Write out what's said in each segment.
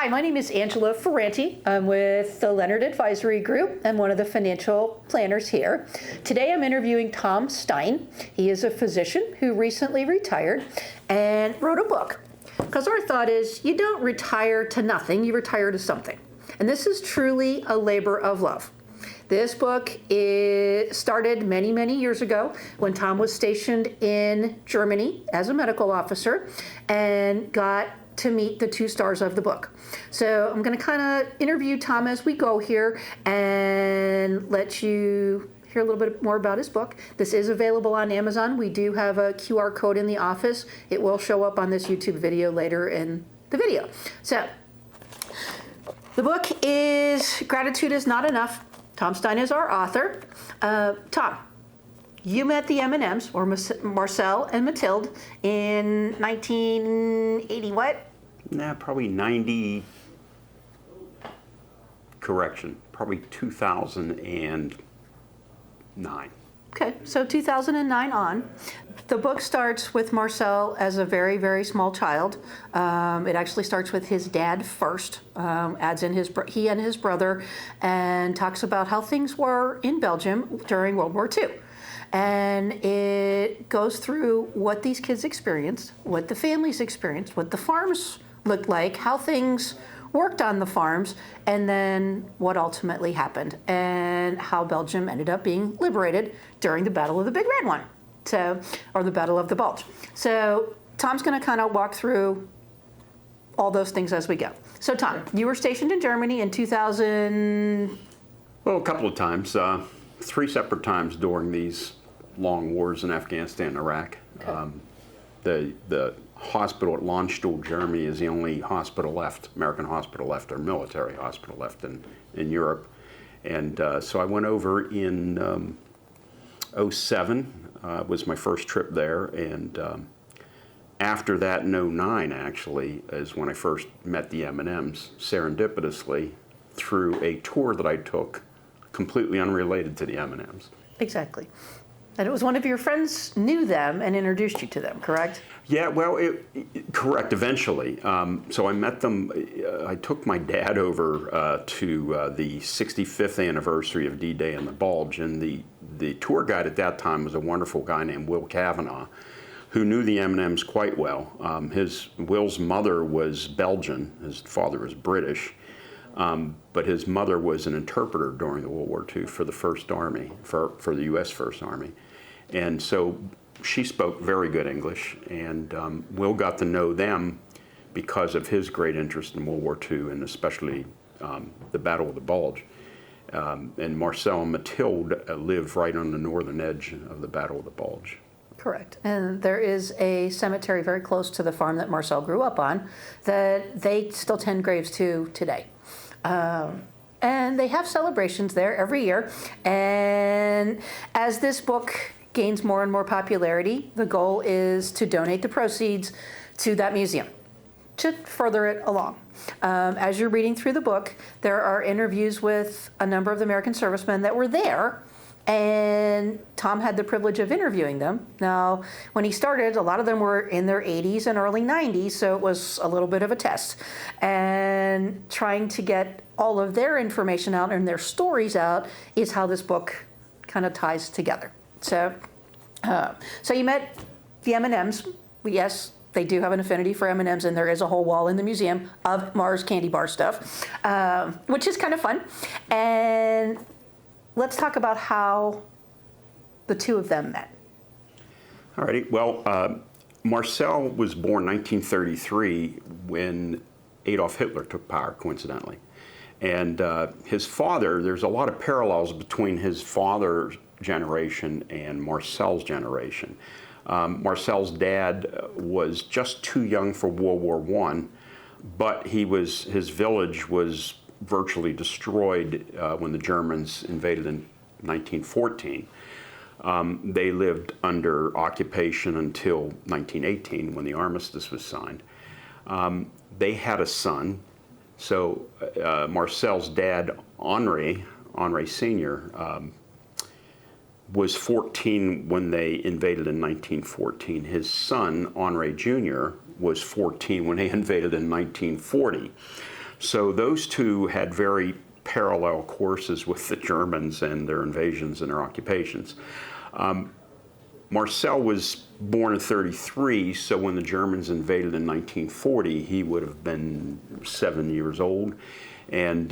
Hi, my name is Angela Ferrante. I'm with the Leonard Advisory Group. I'm one of the financial planners here. Today I'm interviewing Tom Stein. He is a physician who recently retired and wrote a book. Because our thought is you don't retire to nothing, you retire to something. And this is truly a labor of love. This book started many, many years ago when Tom was stationed in Germany as a medical officer and got to meet the two stars of the book. So I'm going to kind of interview Tom as we go here and let you hear a little bit more about his book. This is available on Amazon. We do have a QR code in the office. It will show up on this YouTube video later in the video. So the book is Gratitude is Not Enough. Tom Stein is our author. Tom, you met the M&Ms, or Marcel and Mathilde, in 1980 what? Nah, probably 90, correction, probably 2009. Okay, so 2009 on. The book starts with Marcel as a very, very small child. It actually starts with his dad first, adds in he and his brother, and talks about how things were in Belgium during World War II. And it goes through what these kids experienced, what the families experienced, what the farms looked like, how things worked on the farms, and then what ultimately happened, and how Belgium ended up being liberated during the Battle of the Big Red One, or the Battle of the Bulge. So Tom's going to kind of walk through all those things as we go. So Tom, you were stationed in Germany in 2000? Well, a couple of times, 3 separate times during these long wars in Afghanistan and Iraq. Okay. The hospital at Landstuhl, Germany is the only hospital left, American hospital left, or military hospital left in Europe. And so I went over in 07, was my first trip there. And after that, in 09 actually, is when I first met the M&Ms, serendipitously, through a tour that I took, completely unrelated to the M&Ms. Exactly. And it was one of your friends knew them and introduced you to them, correct? Yeah, well, correct, eventually. So I met them, I took my dad over to the 65th anniversary of D-Day in the Bulge, and the tour guide at that time was a wonderful guy named Will Cavanaugh, who knew the M&Ms quite well. Will's mother was Belgian, his father was British, but his mother was an interpreter during the World War II for the First Army, for the U.S. First Army. And so she spoke very good English, and Will got to know them because of his great interest in World War II, and especially the Battle of the Bulge. And Marcel and Mathilde lived right on the northern edge of the Battle of the Bulge. Correct. And there is a cemetery very close to the farm that Marcel grew up on that they still tend graves to today. And they have celebrations there every year. And as this book gains more and more popularity, the goal is to donate the proceeds to that museum to further it along. As you're reading through the book, there are interviews with a number of the American servicemen that were there, and Tom had the privilege of interviewing them. Now, when he started, a lot of them were in their 80s and early 90s, so it was a little bit of a test. And trying to get all of their information out and their stories out is how this book kind of ties together. So you met the M&Ms. Yes, they do have an affinity for M&Ms, and there is a whole wall in the museum of Mars candy bar stuff, which is kind of fun. And let's talk about how the two of them met. All righty. Well, Marcel was born 1933 when Adolf Hitler took power, coincidentally. And his father, there's a lot of parallels between his father's generation and Marcel's generation. Marcel's dad was just too young for World War I, but his village was virtually destroyed when the Germans invaded in 1914. They lived under occupation until 1918 when the armistice was signed. They had a son, so Marcel's dad, Henri Sr., was 14 when they invaded in 1914. His son, Henri Jr., was 14 when they invaded in 1940. So those two had very parallel courses with the Germans and their invasions and their occupations. Marcel was born in 33, so when the Germans invaded in 1940, he would have been 7 years old. And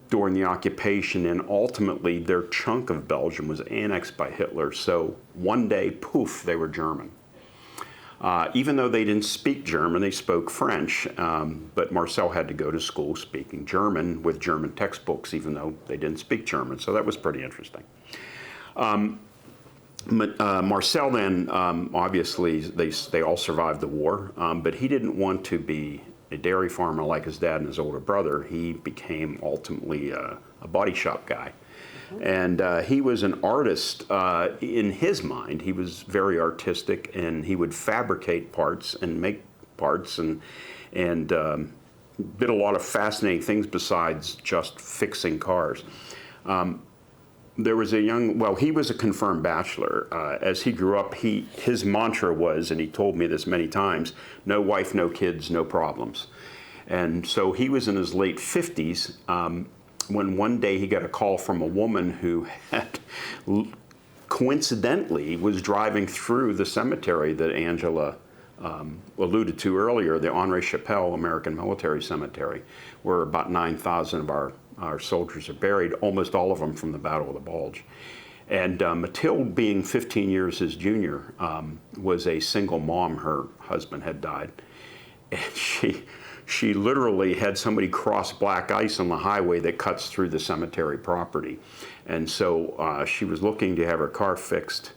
during the occupation, and ultimately their chunk of Belgium was annexed by Hitler, so one day, poof, they were German. Even though they didn't speak German, they spoke French, but Marcel had to go to school speaking German with German textbooks, even though they didn't speak German, so that was pretty interesting. Marcel then, obviously, they all survived the war, but he didn't want to be a dairy farmer like his dad and his older brother. He became ultimately a body shop guy. And he was an artist in his mind. He was very artistic, and he would fabricate parts and make parts and did a lot of fascinating things besides just fixing cars. There was a he was a confirmed bachelor. As he grew up, his mantra was, and he told me this many times, no wife, no kids, no problems. And so he was in his late 50s when one day he got a call from a woman who had coincidentally was driving through the cemetery that Angela alluded to earlier, the Henri Chapelle American Military Cemetery, where about 9,000 of our soldiers are buried, almost all of them from the Battle of the Bulge. And Mathilde, being 15 years his junior, was a single mom. Her husband had died. And she literally had somebody cross black ice on the highway that cuts through the cemetery property. And so she was looking to have her car fixed,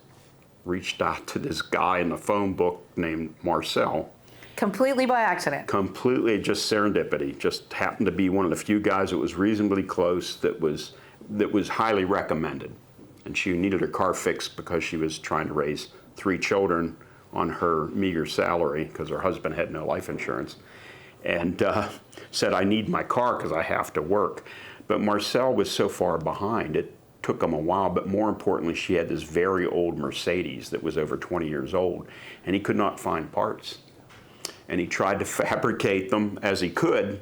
reached out to this guy in the phone book named Marcel. Completely by accident. Completely just serendipity. Just happened to be one of the few guys that was reasonably close, that was highly recommended. And she needed her car fixed because she was trying to raise 3 children on her meager salary because her husband had no life insurance. And said, I need my car because I have to work. But Marcel was so far behind, it took him a while, but more importantly, she had this very old Mercedes that was over 20 years old, and he could not find parts. And he tried to fabricate them as he could,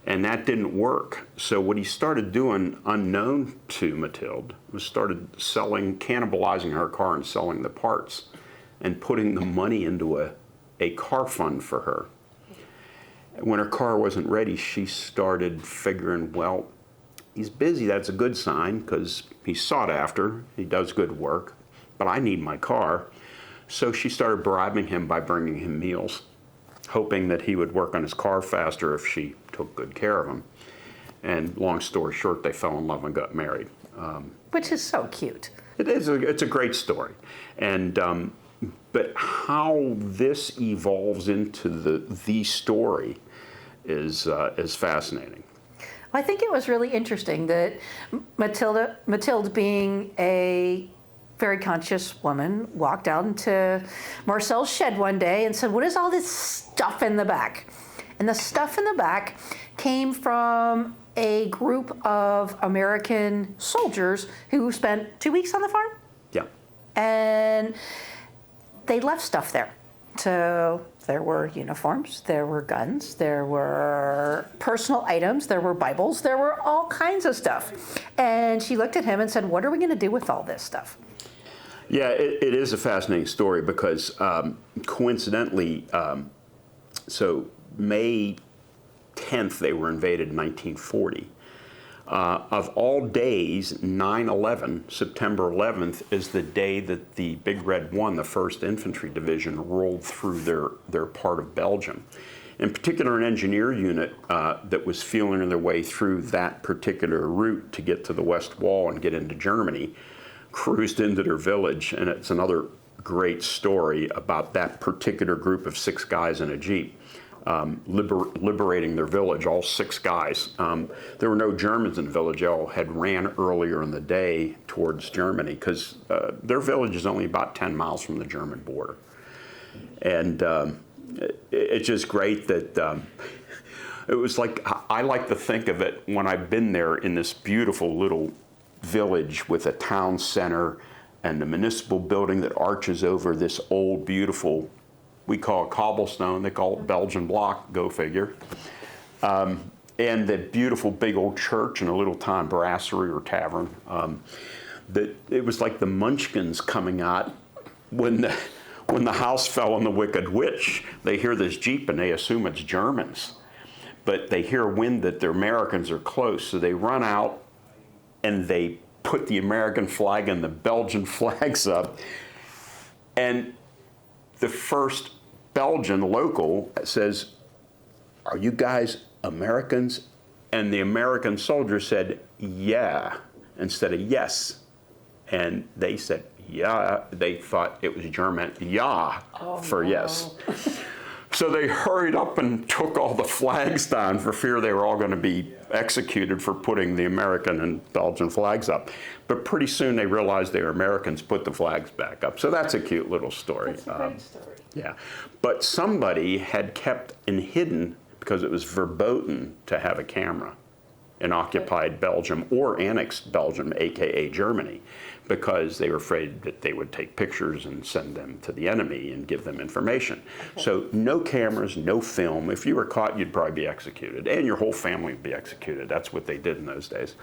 and that didn't work. So what he started doing, unknown to Mathilde, was started cannibalizing her car and selling the parts, and putting the money into a car fund for her. When her car wasn't ready, she started figuring, well, he's busy, that's a good sign, because he's sought after, he does good work, but I need my car. So she started bribing him by bringing him meals, hoping that he would work on his car faster if she took good care of him. And long story short, they fell in love and got married. Which is so cute. It's a great story. And but how this evolves into the story is fascinating. I think it was really interesting that Mathilde, being a very conscious woman, walked out into Marcel's shed one day and said, what is all this stuff in the back? And the stuff in the back came from a group of American soldiers who spent 2 weeks on the farm. Yeah. And they left stuff there. So there were uniforms, there were guns, there were personal items, there were Bibles, there were all kinds of stuff. And she looked at him and said, what are we going to do with all this stuff? Yeah, it is a fascinating story because coincidentally, so May 10th, they were invaded in 1940. Of all days, 9/11, September 11th, is the day that the Big Red 1, the 1st Infantry Division, rolled through their part of Belgium. In particular, an engineer unit that was feeling their way through that particular route to get to the West Wall and get into Germany cruised into their village, and it's another great story about that particular group of 6 guys in a Jeep. Liberating their village, all 6 guys. There were no Germans in the village. They all had ran earlier in the day towards Germany because their village is only about 10 miles from the German border. And it's just great that it was like, I like to think of it when I've been there in this beautiful little village with a town center and the municipal building that arches over this old, beautiful, we call it cobblestone, they call it Belgian block, go figure. And the beautiful big old church and a little town brasserie or tavern. That it was like the Munchkins coming out when the house fell on the Wicked Witch. They hear this Jeep and they assume it's Germans. But they hear wind that the Americans are close, so they run out and they put the American flag and the Belgian flags up. And the first Belgian local says, "Are you guys Americans?" And the American soldier said, "Yeah," instead of "yes." And they said, "Yeah." They thought it was German, "Ja," for yes. So they hurried up and took all the flags down for fear they were all going to be executed for putting the American and Belgian flags up. But pretty soon they realized they were Americans, put the flags back up. So that's a cute little story. That's a great story. Yeah. But somebody had kept and hidden, because it was verboten to have a camera in occupied Belgium or annexed Belgium, aka Germany, because they were afraid that they would take pictures and send them to the enemy and give them information. Okay. So no cameras, no film. If you were caught, you'd probably be executed, and your whole family would be executed. That's what they did in those days.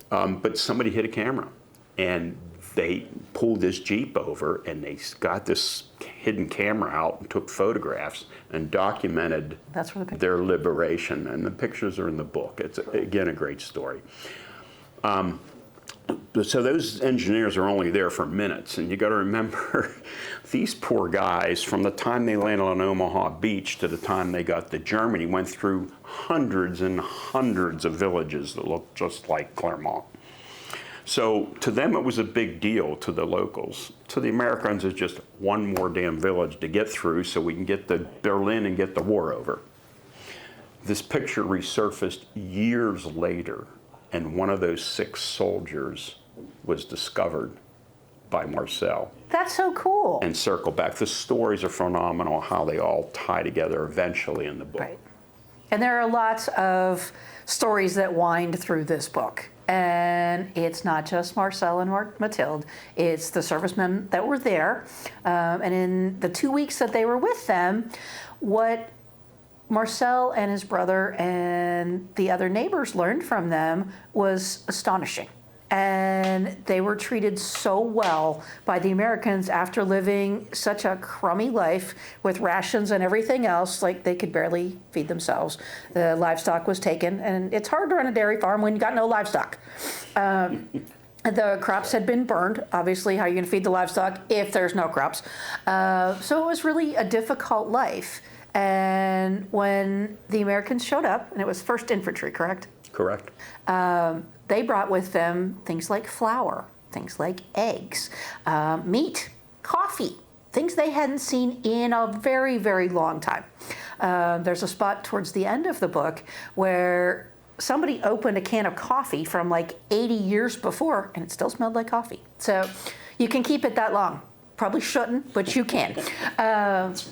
But somebody hid a camera, and they pulled this Jeep over, and they got this hidden camera out and took photographs and documented their liberation. And the pictures are in the book. It's, again, a great story. So those engineers are only there for minutes, and you got to remember, these poor guys, from the time they landed on Omaha Beach to the time they got to Germany, went through hundreds and hundreds of villages that looked just like Clermont. So to them it was a big deal, to the locals. To the Americans, it's just one more damn village to get through so we can get to Berlin and get the war over. This picture resurfaced years later, and one of those 6 soldiers was discovered by Marcel. That's so cool. And circled back. The stories are phenomenal, how they all tie together eventually in the book. Right. And there are lots of stories that wind through this book. And it's not just Marcel and Mathilde, it's the servicemen that were there. And in the 2 weeks that they were with them, what Marcel and his brother and the other neighbors learned from them was astonishing. And they were treated so well by the Americans after living such a crummy life with rations and everything else, like they could barely feed themselves. The livestock was taken, and it's hard to run a dairy farm when you got no livestock. The crops had been burned. Obviously, how are you going to feed the livestock if there's no crops? So it was really a difficult life. And when the Americans showed up, and it was 1st Infantry, correct? Correct. They brought with them things like flour, things like eggs, meat, coffee, things they hadn't seen in a very, very long time. There's a spot towards the end of the book where somebody opened a can of coffee from like 80 years before, and it still smelled like coffee. So you can keep it that long. Probably shouldn't, but you can.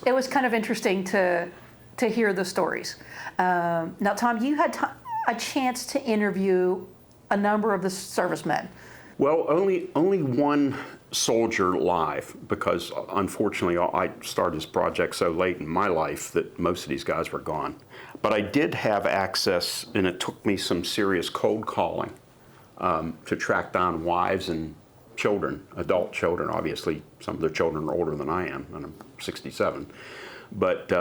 It was kind of interesting to hear the stories. Now, Tom, you had a chance to interview a number of the servicemen. Well, only one soldier live, because unfortunately I started this project so late in my life that most of these guys were gone. But I did have access, and it took me some serious cold calling to track down wives and children, adult children. Obviously, some of their children are older than I am, and I'm 67. But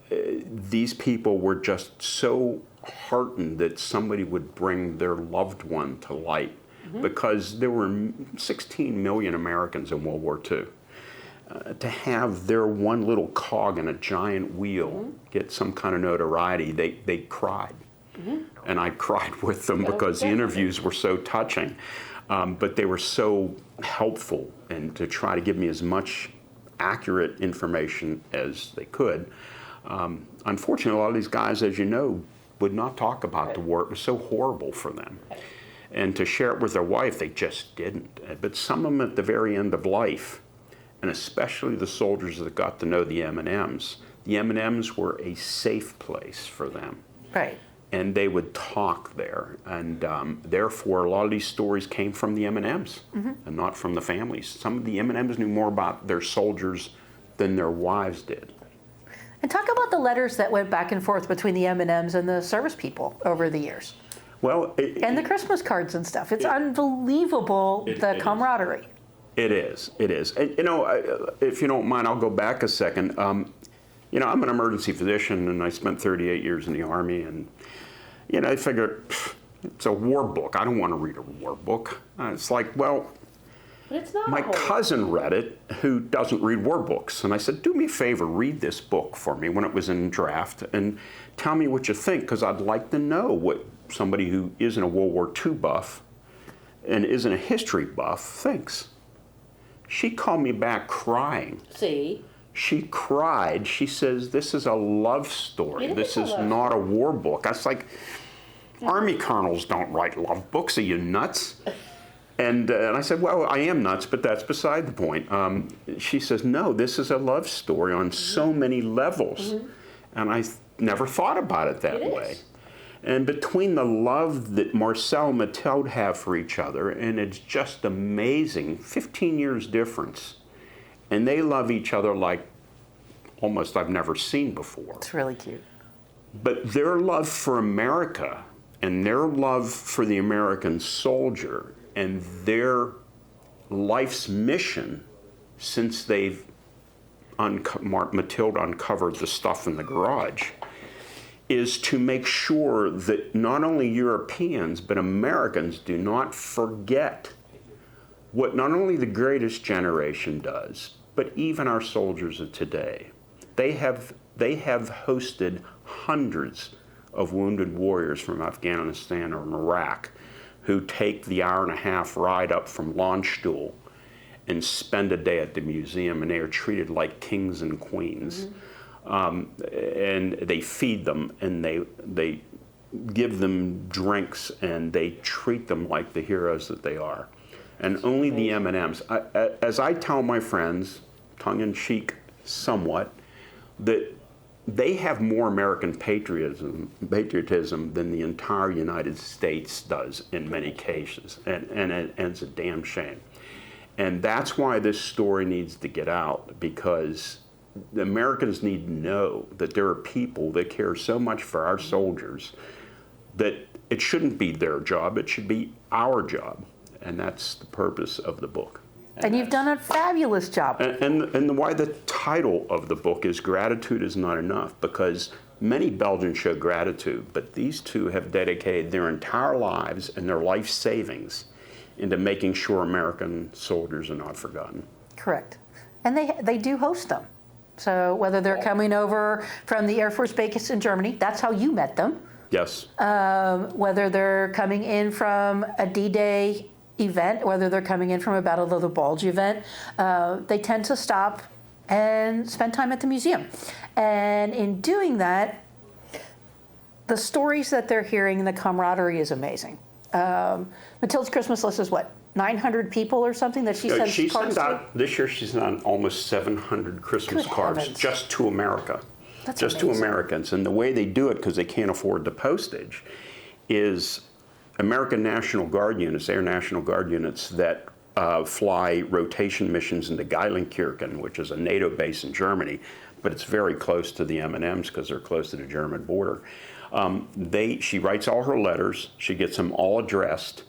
these people were just so heartened that somebody would bring their loved one to light, because there were 16 million Americans in World War II. To have their one little cog in a giant wheel get some kind of notoriety, they cried. And I cried with them because the interviews were so touching. But they were so helpful, and to try to give me as much accurate information as they could. Unfortunately, a lot of these guys, as you know, would not talk about the war. It was so horrible for them. And to share it with their wife, they just didn't. But some of them at the very end of life, and especially the soldiers that got to know the M&Ms, the M&Ms were a safe place for them. Right. And they would talk there, and therefore a lot of these stories came from the M&Ms and not from the families. Some of the M&Ms knew more about their soldiers than their wives did. And talk about the letters that went back and forth between the M&Ms and the service people over the years. Well, and the Christmas cards and stuff. It's unbelievable, the camaraderie. It is. And, if you don't mind, I'll go back a second. I'm an emergency physician, and I spent 38 years in the Army, and, I figured, it's a war book. I don't want to read a war book. It's like, well, but it's not my cousin read it, who doesn't read war books. And I said, do me a favor, read this book for me when it was in draft, and tell me what you think, because I'd like to know what somebody who isn't a World War II buff and isn't a history buff thinks. She called me back crying. See? She cried. She says, this is a love story. This is not a war book. I was like, Army colonels don't write love books. Are you nuts? And I said, well, I am nuts, but that's beside the point. She says, no, this is a love story on so many levels. And I never thought about it that way. And between the love that Marcel and Mathilde have for each other, and it's just amazing, 15 years difference. And they love each other like almost I've never seen before. It's really cute. But their love for America and their love for the American soldier and their life's mission since Mathilde uncovered the stuff in the garage is to make sure that not only Europeans but Americans do not forget what not only the greatest generation does, but even our soldiers of today. They have hosted hundreds of wounded warriors from Afghanistan or Iraq who take the hour-and-a-half ride up from Landstuhl and spend a day at the museum, and they are treated like kings and queens. And they feed them, and they give them drinks, and they treat them like the heroes that they are. And only the M&Ms. As I tell my friends, tongue-in-cheek somewhat, that they have more American patriotism than the entire United States does in many cases, and it's a damn shame. And that's why this story needs to get out, because the Americans need to know that there are people that care so much for our soldiers that it shouldn't be their job, it should be our job. And that's the purpose of the book. And you've done a fabulous job. And why the title of the book is Gratitude is Not Enough, because many Belgians show gratitude, but these two have dedicated their entire lives and their life savings into making sure American soldiers are not forgotten. Correct. And they do host them. So whether they're coming over from the Air Force base in Germany, that's how you met them. Yes. Whether they're coming in from a D-Day event, whether they're coming in from a Battle of the Bulge event, they tend to stop and spend time at the museum. And in doing that, the stories that they're hearing and the camaraderie is amazing. Mathilde's Christmas list is what, 900 people or something that she sends cards to? This year she's done almost 700 Christmas cards heavens. just to America. That's just amazing. to Americans. And the way they do it, because they can't afford the postage, is American National Guard units, Air National Guard units that fly rotation missions into Geilenkirchen, which is a NATO base in Germany, but it's very close to the M&Ms because they're close to the German border. She writes all her letters, she gets them all addressed,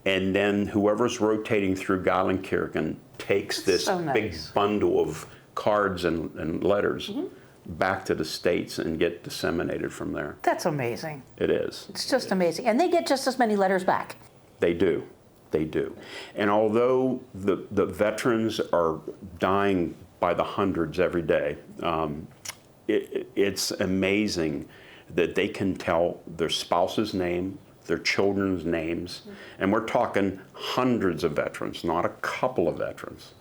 and then whoever's rotating through Geilenkirchen takes this big bundle of cards and letters back to the States and get disseminated from there. That's amazing. It is. It's just amazing. And they get just as many letters back. They do. They do. And although the veterans are dying by the hundreds every day, it's amazing that they can tell their spouse's name, their children's names, and we're talking hundreds of veterans, not a couple of veterans.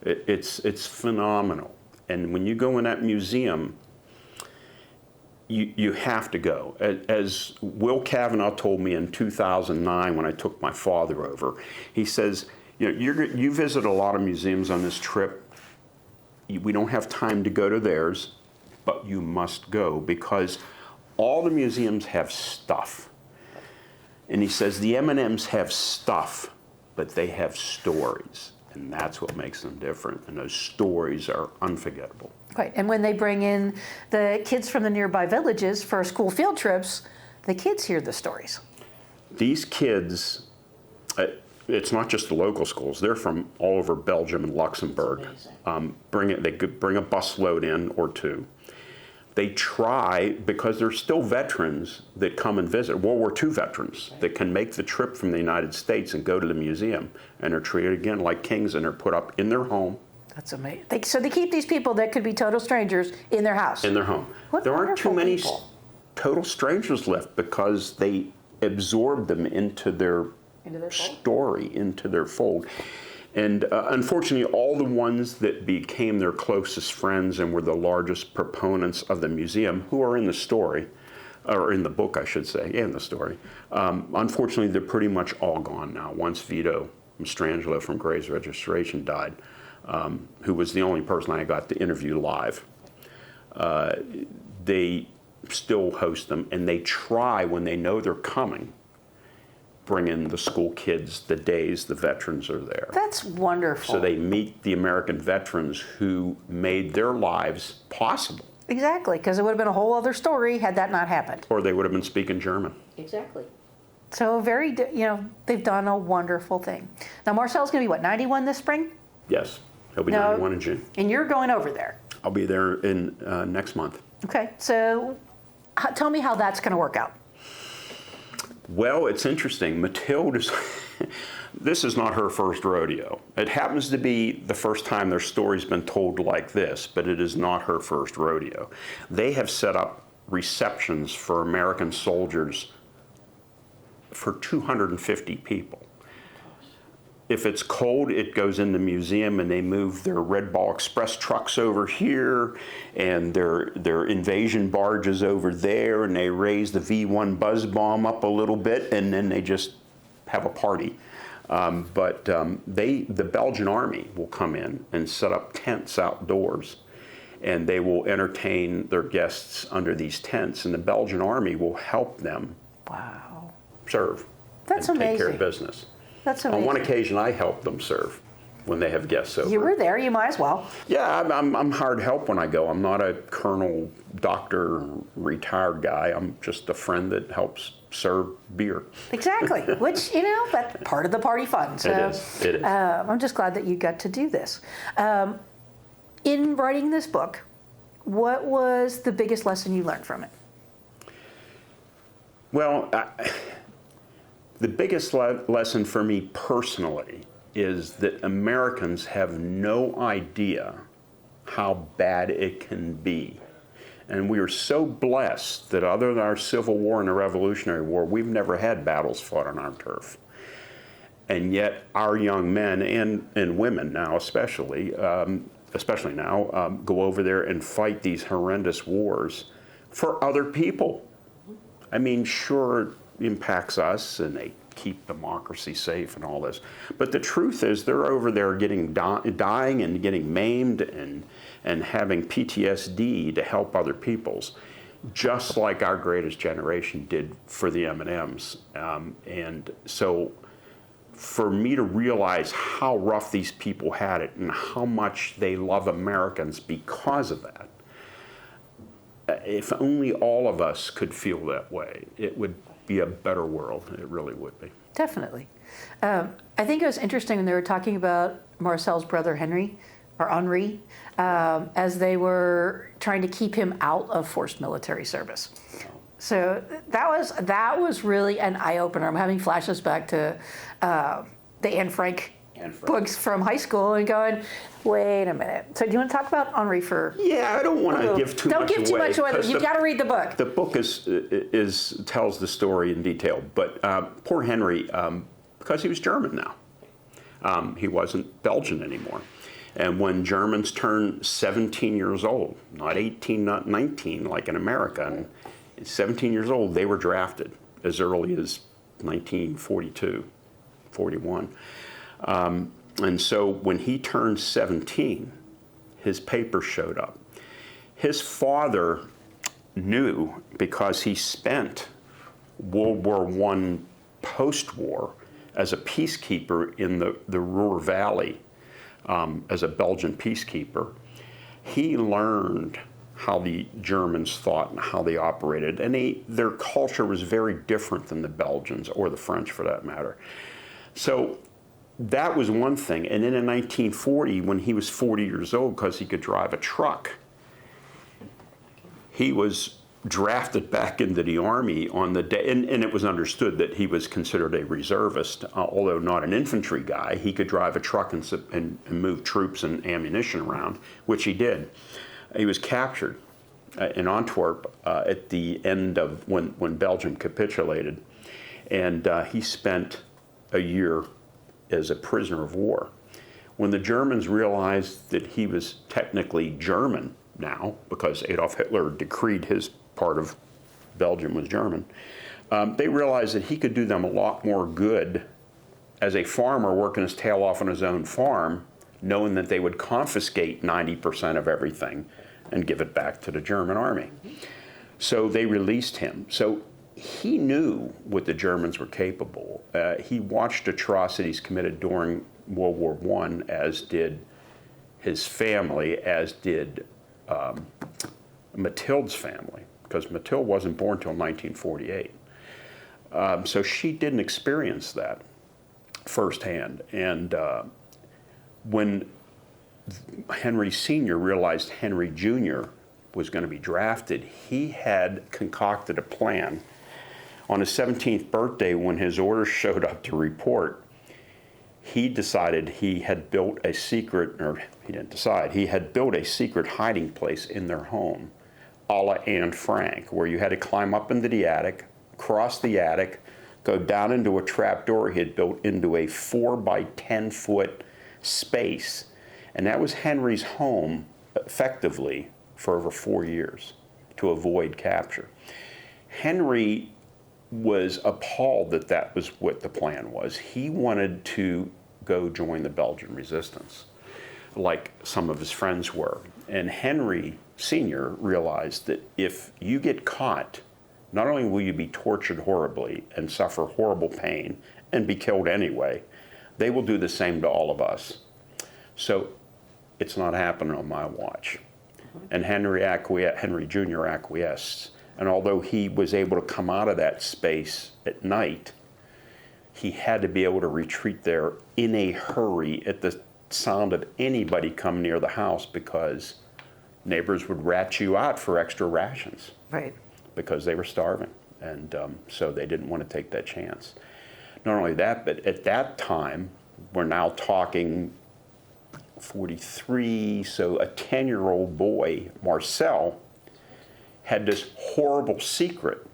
It's phenomenal. And when you go in that museum, you have to go. As Will Cavanaugh told me in 2009 when I took my father over, he says, you visit a lot of museums on this trip. We don't have time to go to theirs, but you must go because all the museums have stuff. And he says the M&Ms have stuff, but they have stories. And that's what makes them different. And those stories are unforgettable. Right, and when they bring in the kids from the nearby villages for school field trips, the kids hear the stories. These kids, it's not just the local schools, they're from all over Belgium and Luxembourg. They could bring a busload in or two. They try, because there's still veterans that come and visit, World War II veterans, that can make the trip from the United States and go to the museum, and are treated again like kings, and are put up in their home. That's amazing. So they keep these people that could be total strangers in their house. In their home. What there aren't too many people. total strangers left, because they absorb them into their story, into their fold. And unfortunately, all the ones that became their closest friends and were the largest proponents of the museum, who are in the story, or in the book, I should say, in the story, unfortunately, they're pretty much all gone now. Once Vito Mastrangelo from Graves Registration died, who was the only person I got to interview live, they still host them, and they try, when they know they're coming, bring in the school kids the days the veterans are there. That's wonderful. So they meet the American veterans who made their lives possible. Exactly, because it would have been a whole other story had that not happened. Or they would have been speaking German. Exactly. So they've done a wonderful thing. Now Marcel's going to be, what, 91 this spring? Yes, he'll be Now, 91 in June. And you're going over there. I'll be there in next month. Okay, so tell me how that's going to work out. Well, it's interesting. Mathilde is, this is not her first rodeo. It happens to be the first time their story's been told like this, but it is not her first rodeo. They have set up receptions for American soldiers for 250 people. If it's cold, it goes in the museum, and they move their Red Ball Express trucks over here, and their invasion barges over there, and they raise the V1 buzz bomb up a little bit, and then they just have a party. The Belgian army will come in and set up tents outdoors, and they will entertain their guests under these tents, and the Belgian army will help them serve That's and take amazing. care of business. That's On amazing. one occasion, I helped them serve when they have guests over. You were there, you might as well. Yeah, I'm hired help when I go. I'm not a colonel, doctor, retired guy. I'm just a friend that helps serve beer. Exactly, which, that's part of the party fun. So, It is. I'm just glad that you got to do this. In writing this book, what was the biggest lesson you learned from it? Well, the biggest lesson for me personally is that Americans have no idea how bad it can be. And we are so blessed that other than our Civil War and the Revolutionary War, we've never had battles fought on our turf. And yet our young men and women now especially now, go over there and fight these horrendous wars for other people. I mean, sure, it impacts us, and they keep democracy safe and all this. But the truth is, they're over there getting dying and getting maimed and having PTSD to help other peoples, just like our greatest generation did for the M&Ms. And so for me to realize how rough these people had it and how much they love Americans because of that, if only all of us could feel that way, it would be a better world. It really would be. Definitely. I think it was interesting when they were talking about Marcel's brother Henry, as they were trying to keep him out of forced military service. So that was really an eye-opener. I'm having flashes back to the Anne Frank books from high school and going, wait a minute. So do you want to talk about Henri for? Yeah, I don't want to give too much away. Don't give too much away. You've got to read the book. The book tells the story in detail. But poor Henry, because he was German now, he wasn't Belgian anymore. And when Germans turned 17 years old, not 18, not 19 like in America, and 17 years old, they were drafted as early as 1942, 41. And so when he turned 17, his papers showed up. His father knew, because he spent World War I post-war as a peacekeeper in the Ruhr Valley, as a Belgian peacekeeper. he learned how the Germans thought and how they operated, and their culture was very different than the Belgians or the French for that matter. So that was one thing. And then in 1940, when he was 40 years old, because he could drive a truck, he was drafted back into the Army on the day, and it was understood that he was considered a reservist, although not an infantry guy. He could drive a truck and move troops and ammunition around, which he did. He was captured in Antwerp at the end of when Belgium capitulated, and he spent a year as a prisoner of war. When the Germans realized that he was technically German now, because Adolf Hitler decreed his part of Belgium was German, they realized that he could do them a lot more good as a farmer working his tail off on his own farm, knowing that they would confiscate 90% of everything and give it back to the German army. So they released him. So he knew what the Germans were capable. He watched atrocities committed during World War I, as did his family, as did Mathilde's family, because Mathilde wasn't born until 1948. So she didn't experience that firsthand. And when Henry Sr. realized Henry Jr. was going to be drafted, he had concocted a plan. On his 17th birthday, when his orders showed up to report, he decided he had built a secret, or he didn't decide, he had built a secret hiding place in their home, a la Anne Frank, where you had to climb up into the attic, cross the attic, go down into a trap door he had built into a 4 by 10 foot space. And that was Henry's home, effectively, for over 4 years, to avoid capture. Henry was appalled that that was what the plan was. He wanted to go join the Belgian resistance, like some of his friends were. And Henry Sr. realized that if you get caught, not only will you be tortured horribly and suffer horrible pain and be killed anyway, they will do the same to all of us. So it's not happening on my watch. And Henry Jr. acquiesced. And although he was able to come out of that space at night, he had to be able to retreat there in a hurry at the sound of anybody come near the house, because neighbors would rat you out for extra rations. Right. Because they were starving. And so they didn't want to take that chance. Not only that, but at that time, we're now talking 43, so a 10-year-old boy, Marcel, had this horrible secret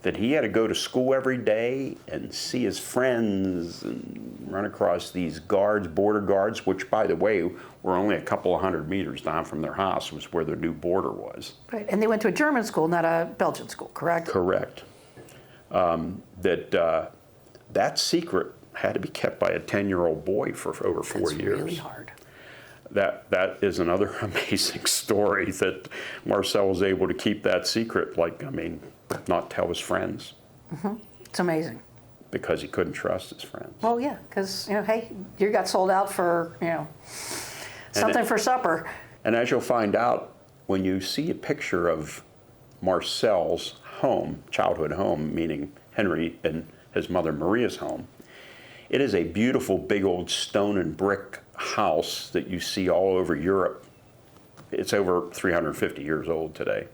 that he had to go to school every day and see his friends and run across these guards, border guards, which, by the way, were only a couple of 100 meters down from their house, was where their new border was. Right, and they went to a German school, not a Belgian school, correct? Correct. That secret had to be kept by a 10-year-old boy for over 4 years. That's really hard. That is another amazing story, that Marcel was able to keep that secret, not tell his friends. Mm-hmm. It's amazing. Because he couldn't trust his friends. Well, yeah, because, hey, you got sold out for, something for supper. And as you'll find out, when you see a picture of Marcel's home, childhood home, meaning Henry and his mother Maria's home, it is a beautiful big old stone and brick house that you see all over Europe. It's over 350 years old today.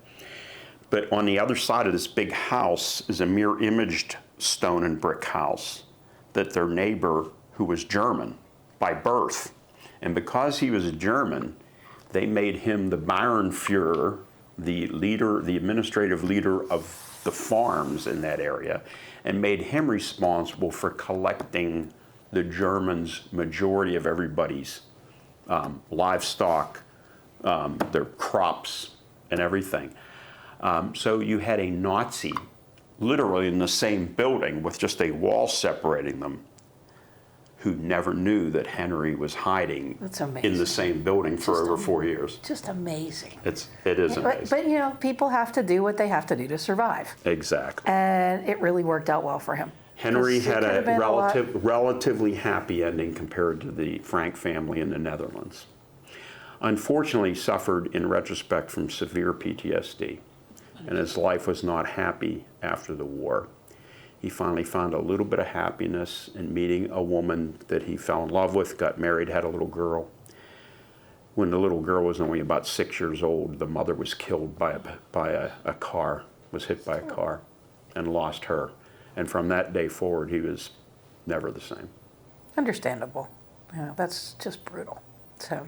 But on the other side of this big house is a mirror imaged stone and brick house that their neighbor, who was German by birth, and because he was a German, they made him the Bauernführer, the leader, the administrative leader of the farms in that area, and made him responsible for collecting the Germans' majority of everybody's livestock, their crops, and everything. So you had a Nazi literally in the same building with just a wall separating them, who never knew that Henry was hiding in the same building for over 4 years. Just amazing. It is amazing. But people have to do what they have to do to survive. Exactly. And it really worked out well for him. Henry had a relatively happy ending compared to the Frank family in the Netherlands. unfortunately suffered in retrospect from severe PTSD, and his life was not happy after the war. He finally found a little bit of happiness in meeting a woman that he fell in love with, got married, had a little girl. When the little girl was only about 6 years old, the mother was killed by a car, was hit by a car, and lost her. And from that day forward, he was never the same. Understandable. Yeah, that's just brutal. So,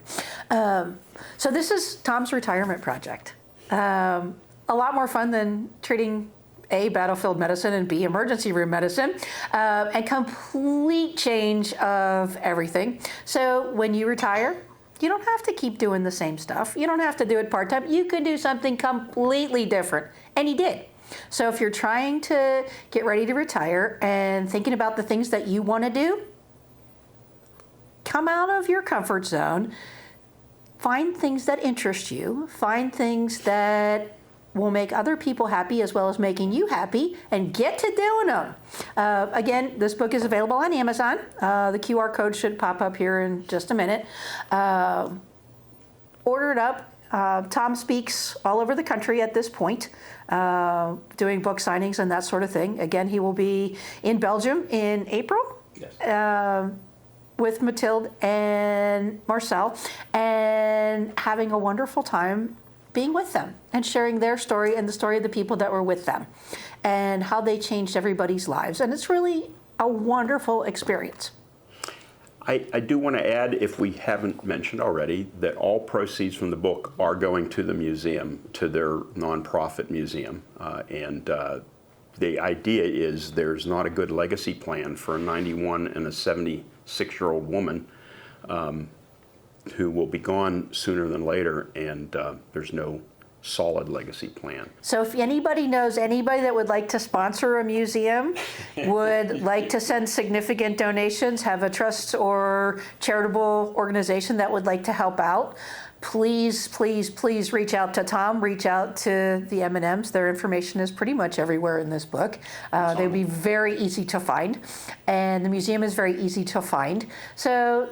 so this is Tom's retirement project. A lot more fun than treating A, battlefield medicine, and B, emergency room medicine, and complete change of everything. So when you retire, you don't have to keep doing the same stuff. You don't have to do it part-time. You could do something completely different, and he did. So if you're trying to get ready to retire and thinking about the things that you want to do, come out of your comfort zone, find things that interest you, find things that will make other people happy as well as making you happy, and get to doing them. Again, this book is available on Amazon. The QR code should pop up here in just a minute. Order it up. Tom speaks all over the country at this point, doing book signings and that sort of thing. Again, he will be in Belgium in April. Yes. With Mathilde and Marcel, and having a wonderful time being with them and sharing their story and the story of the people that were with them and how they changed everybody's lives. And it's really a wonderful experience. I do want to add, if we haven't mentioned already, that all proceeds from the book are going to the museum, to their nonprofit museum. The idea is there's not a good legacy plan for a 91 and a 76-year-old woman who will be gone sooner than later, and there's no solid legacy plan. So if anybody knows anybody that would like to sponsor a museum, would like to send significant donations, have a trust or charitable organization that would like to help out, please, please, please reach out to Tom, reach out to the M&Ms. Their information is pretty much everywhere in this book. They'd be very easy to find, and the museum is very easy to find. So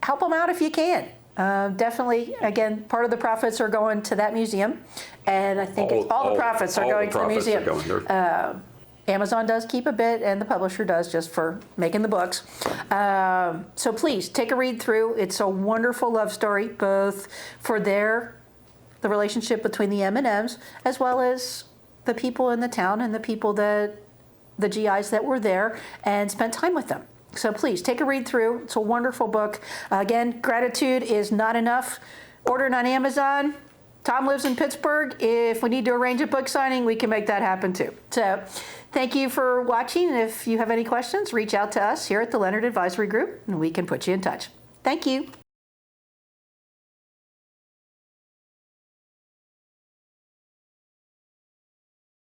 help them out if you can. Definitely, again, part of the profits are going to that museum, and I think all the profits are going to the museum. Amazon does keep a bit, and the publisher does, just for making the books. So please take a read through. It's a wonderful love story, both for the relationship between the M&Ms, as well as the people in the town and the people the GIs that were there and spent time with them. So please take a read through. It's a wonderful book. Again, gratitude is not enough. Order it on Amazon. Tom lives in Pittsburgh. If we need to arrange a book signing, we can make that happen too. So thank you for watching. If you have any questions, reach out to us here at the Leonard Advisory Group, and we can put you in touch. Thank you.